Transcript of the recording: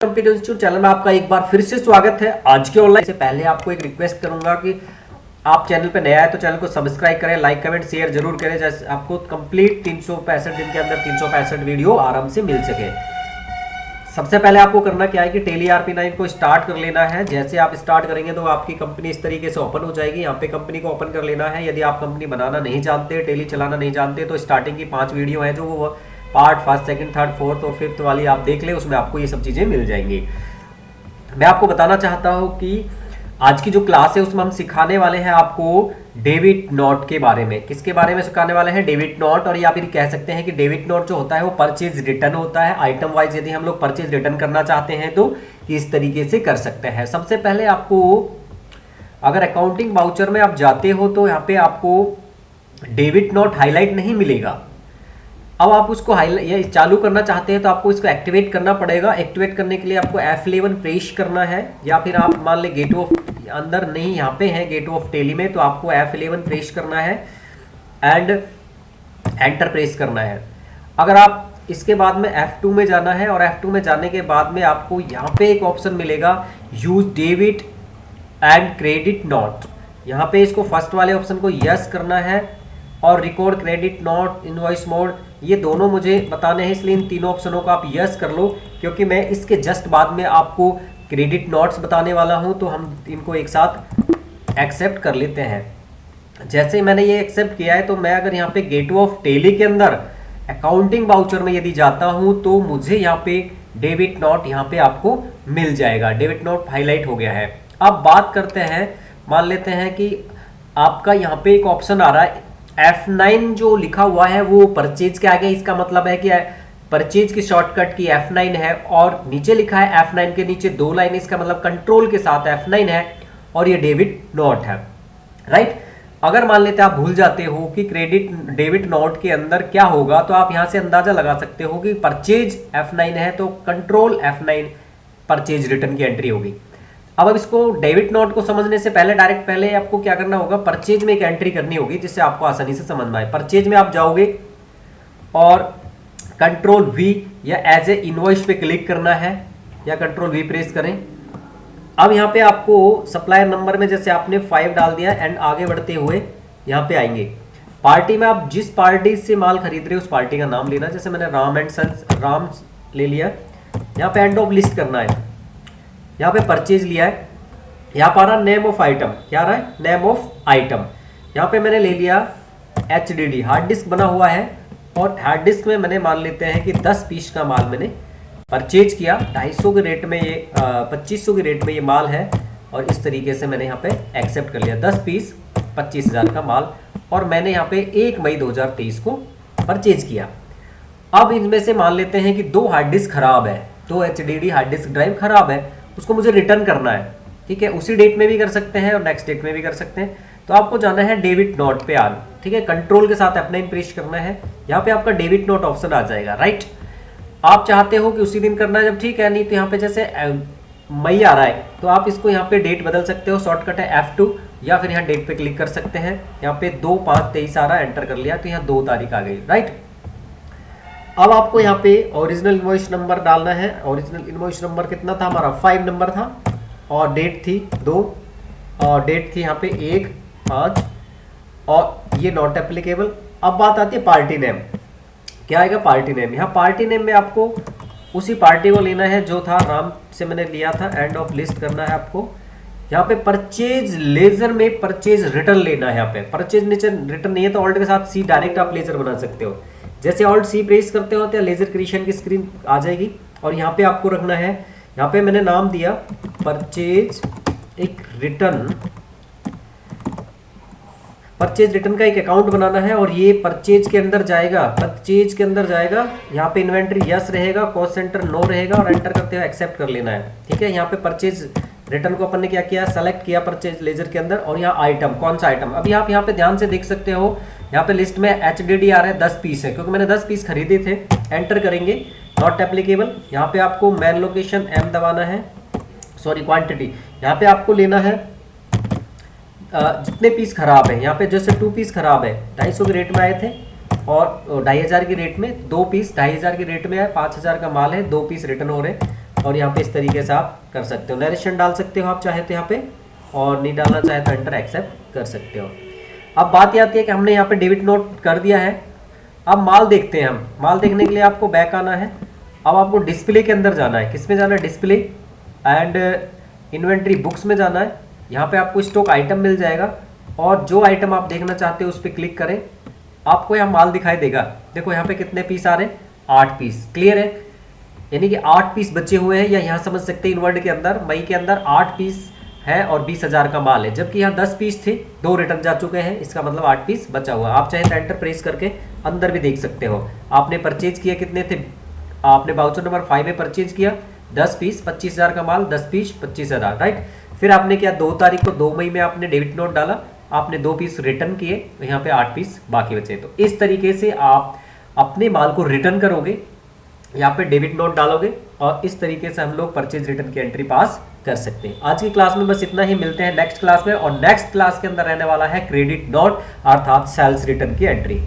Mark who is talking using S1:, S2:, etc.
S1: Computer institute channel में आपका एक बार फिर से स्वागत है। आज के ऑनलाइन से पहले आपको एक रिक्वेस्ट करूंगा कि आप चैनल पे नया है तो चैनल को सब्सक्राइब करें, लाइक कमेंट शेयर जरूर करें, जैसे आपको कंप्लीट 365 दिन के अंदर 365 वीडियो आराम से मिल सके। सबसे पहले आपको करना क्या है कि टेली RP9 को स्टार्ट कर लेना है। जैसे आप स्टार्ट करेंगे तो आपकी कंपनी इस तरीके से ओपन हो जाएगी। यहाँ पे कंपनी को ओपन कर लेना है। यदि आप कंपनी बनाना नहीं जानते, टेली चलाना नहीं जानते, तो स्टार्टिंग की 5 वीडियो है जो वो part first second third fourth और फिफ्थ वाली आप देख ले, उसमें आपको ये सब चीज़ें मिल जाएंगी। मैं आपको बताना चाहता हूँ कि आज की जो क्लास है उसमें हम सिखाने वाले हैं आपको डेबिट नोट के बारे में। किसके बारे में सिखाने वाले हैं? Debit note. और या फिर कह सकते हैं कि डेबिट नोट जो होता है वो परचेज रिटर्न होता है। आइटम वाइज यदि हम लोग परचेज रिटर्न करना चाहते हैं तो इस तरीके से कर सकते हैं। सबसे पहले आपको अगर अकाउंटिंग वाउचर में आप जाते हो तो यहाँ पे आपको डेबिट नोट हाईलाइट नहीं मिलेगा। अब आप उसको ये चालू करना चाहते हैं तो आपको इसको एक्टिवेट करना पड़ेगा। एक्टिवेट करने के लिए आपको F11 प्रेस करना है, या फिर आप मान ले गेट ऑफ अंदर नहीं, यहाँ पे है गेट ऑफ टेली में, तो आपको F11 प्रेस करना है एंड एंटर प्रेस करना है। अगर आप इसके बाद में F2 में जाना है और F2 में जाने के बाद में आपको यहाँ पे एक ऑप्शन मिलेगा use debit and credit note. यहाँ पे इसको फर्स्ट वाले ऑप्शन को यस करना है और record credit note invoice mode, ये दोनों मुझे बताने हैं, इसलिए इन तीनों ऑप्शनों को आप यस कर लो, क्योंकि मैं इसके जस्ट बाद में आपको क्रेडिट नोट्स बताने वाला हूं, तो हम इनको एक साथ एक्सेप्ट कर लेते हैं। जैसे ही मैंने ये एक्सेप्ट किया है तो मैं अगर यहाँ पे गेट ऑफ टेली के अंदर अकाउंटिंग वाउचर में यदि जाता हूं तो मुझे यहाँ पे डेबिट नोट यहाँ पे आपको मिल जाएगा। डेबिट नोट हाईलाइट हो गया है। अब बात करते हैं, मान लेते हैं कि आपका यहाँ पे एक ऑप्शन आ रहा है F9 जो लिखा हुआ है वो परचेज के आगे, इसका मतलब है कि परचेज की शॉर्टकट की F9 है और नीचे लिखा है F9 के नीचे 2 लाइन, इसका मतलब कंट्रोल के साथ F9 है और ये डेबिट नोट है, राइट। अगर मान लेते आप भूल जाते हो कि क्रेडिट डेबिट नोट के अंदर क्या होगा, तो आप यहां से अंदाजा लगा सकते हो कि परचेज F9 है तो कंट्रोल F9 परचेज रिटर्न की एंट्री होगी। अब इसको डेबिट नोट को समझने से पहले आपको क्या करना होगा, परचेज में एक एंट्री करनी होगी जिससे आपको आसानी से समझ में आए। परचेज में आप जाओगे और कंट्रोल V या एज ए इनवॉइस पे क्लिक करना है, या कंट्रोल V प्रेस करें। अब यहाँ पे आपको सप्लायर नंबर में जैसे आपने 5 डाल दिया एंड आगे बढ़ते हुए यहाँ पे आएंगे। पार्टी में आप जिस पार्टी से माल खरीद रहे हो उस पार्टी का नाम लेना। जैसे मैंने राम एंड सन्स राम ले लिया। यहाँ पे एंड ऑफ लिस्ट करना है। यहाँ पे परचेज लिया है, यहाँ पर आ रहा नेम ऑफ आइटम, क्या आ रहा है नेम ऑफ आइटम। यहाँ पे मैंने ले लिया HDD हार्ड डिस्क बना हुआ है, और हार्ड डिस्क में मैंने मान लेते हैं कि 10 पीस का माल मैंने परचेज किया। 250 के रेट में ये 2500 के रेट में ये माल है, और इस तरीके से मैंने यहाँ पे एक्सेप्ट कर लिया। 10 पीस 25,000 का माल, और मैंने यहाँ पे 1 मई 2023 को परचेज किया। अब इनमें से मान लेते हैं कि 2 हार्ड डिस्क खराब है, 2 HDD हार्ड डिस्क ड्राइव खराब है, उसको मुझे रिटर्न करना है, ठीक है। उसी डेट में भी कर सकते हैं और नेक्स्ट डेट में भी कर सकते हैं। तो आपको जाना है डेबिट नोट पे आन, ठीक है। कंट्रोल के साथ F9 प्रेस करना है। यहाँ पे आपका डेबिट नोट ऑप्शन आ जाएगा, राइट। आप चाहते हो कि उसी दिन करना है जब, ठीक है। नहीं तो यहाँ पे जैसे मई आ रहा है तो आप इसको यहाँ पे डेट बदल सकते हो, शॉर्टकट है F2, या फिर यहाँ डेट पे क्लिक कर सकते हैं। यहाँ पे 2/5/23 आ रहा है, एंटर कर लिया तो यहाँ 2 तारीख आ गई, राइट। अब आपको यहाँ पे ओरिजिनल इनवॉइस नंबर डालना है। ओरिजिनल इनवॉइस नंबर कितना था हमारा? 5 नंबर था, और डेट थी 2, और डेट थी यहाँ पे 1/5, और ये नॉट एप्लीकेबल। अब बात आती है पार्टी नेम, क्या आएगा पार्टी नेम। यहाँ पार्टी नेम में आपको उसी पार्टी को लेना है जो था राम से मैंने लिया था। एंड ऑफ लिस्ट करना है आपको। यहाँ पे परचेज लेजर में परचेज रिटर्न लेना है। यहाँ पे परचेज रिटर्न नहीं है तो ऑल्ट के साथ C डायरेक्ट आप लेजर बना सकते हो। जैसे ऑल्ट C प्रेस करते हो तो लेजर क्रिएशन की स्क्रीन आ जाएगी, और यहाँ पे आपको रखना है, यहाँ पे मैंने नाम दिया परचेज एक रिटर्न। परचेज रिटर्न का एक अकाउंट बनाना है, और ये परचेज के अंदर जाएगा, परचेज के अंदर जाएगा। यहाँ पे इन्वेंट्री यस रहेगा, कॉस्ट सेंटर नो रहेगा, और एंटर करते हुए एक्सेप्ट कर लेना है, ठीक है। यहाँ पे परचेज रिटर्न को अपन ने क्या किया, सेलेक्ट किया परचेज लेजर के अंदर, और यहाँ आइटम कौन सा आइटम। अभी आप यहाँ पे ध्यान से देख सकते हो, यहाँ पे लिस्ट में HDD आ रहा है 10 पीस है, क्योंकि मैंने 10 पीस खरीदे थे। एंटर करेंगे, नॉट एप्लीकेबल। यहाँ पे आपको मैन लोकेशन M दबाना है, सॉरी क्वांटिटी। यहाँ पे आपको लेना है जितने पीस खराब है। यहाँ पे जैसे 2 पीस खराब है, 250 के रेट में आए थे, और 2500 की रेट में 2 पीस 2500 की रेट में है, 5000 का माल है, 2 पीस रिटर्न हो रहे। और यहाँ पे इस तरीके से आप कर सकते हो, नरेशन डाल सकते हो आप चाहे तो यहाँ पे, और नहीं डालना चाहे तो एंटर एक्सेप्ट कर सकते हो। अब बात ये आती है कि हमने यहाँ पे डेबिट नोट कर दिया है। अब माल देखते हैं हम। माल देखने के लिए आपको बैक आना है। अब आपको डिस्प्ले के अंदर जाना है। किस में जाना है? डिस्प्ले एंड इन्वेंट्री बुक्स में जाना है। यहाँ पे आपको स्टॉक आइटम मिल जाएगा और जो आइटम आप देखना चाहते हो उस पर क्लिक करें। आपको यहाँ माल दिखाई देगा। देखो यहाँ पे कितने पीस आ रहे हैं? 8 पीस। क्लियर है? यानी कि 8 पीस बचे हुए हैं, या यहाँ समझ सकते हैं इनवर्ड के अंदर मई के अंदर 8 पीस है और 20,000 का माल है, जबकि यहाँ 10 पीस थे, 2 रिटर्न जा चुके हैं, इसका मतलब 8 पीस बचा हुआ। आप चाहे तो एंटर प्रेस करके अंदर भी देख सकते हो। आपने परचेज किया कितने थे? आपने वाउचर नंबर 5 में परचेज किया 10 पीस, 25,000 का माल, 10 पीस 25,000, राइट। फिर आपने क्या 2 तारीख को 2 मई में आपने डेबिट नोट डाला, आपने 2 पीस रिटर्न किए, तो यहाँ पे 8 पीस बाकी बचे। तो इस तरीके से आप अपने माल को रिटर्न करोगे, यहाँ पे डेबिट नोट डालोगे और इस तरीके से हम लोग परचेज रिटर्न की एंट्री पास कर सकते हैं। आज की क्लास में बस इतना ही। मिलते हैं नेक्स्ट क्लास में, और नेक्स्ट क्लास के अंदर रहने वाला है क्रेडिट नोट अर्थात सेल्स रिटर्न की एंट्री।